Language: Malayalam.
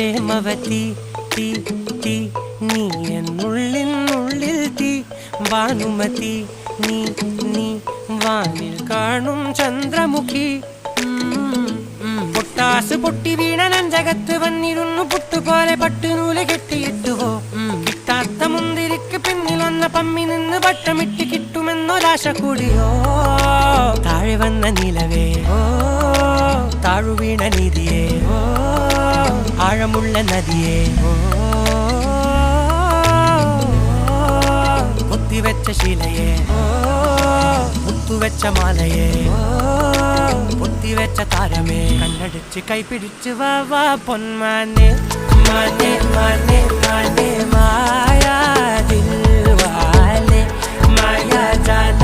പ്രേമവതി തീ തീ നീ എന്നുള്ളിൽ തീ ഭാനുമതി നീ നീ വാനിൽ കാണും ചന്ദ്രമുഖി പൊട്ടാസ് പൊട്ടി വീണ നെഞ്ചകത്ത് വന്നിരുന്നു പുട്ടുപോലെ പട്ടുനൂല് കെട്ടിയിട്ടുവോ കിട്ടാത്ത മുന്തിരിക്ക് പിന്നിൽ വന്ന പമ്മി നിന്ന് പട്ടമിട്ട് കിട്ടുമെന്നൊരാശ കൂടിയോ താഴെ വന്ന നിലവേ താഴു വീണ നിധിയേ ആഴമുള്ള നദിയേ കൊത്തിവെച്ച ശിലയെ മുത്തുവെച്ച മാലയെ പൊത്തിവെച്ച താരമേ കണ്ണടിച്ച് കൈപിടിച്ച് വാ വാ പൊന്മാനെ മാനെ മാനെ മാനെ മായാ ദിൽവാലെ മായാ ജാല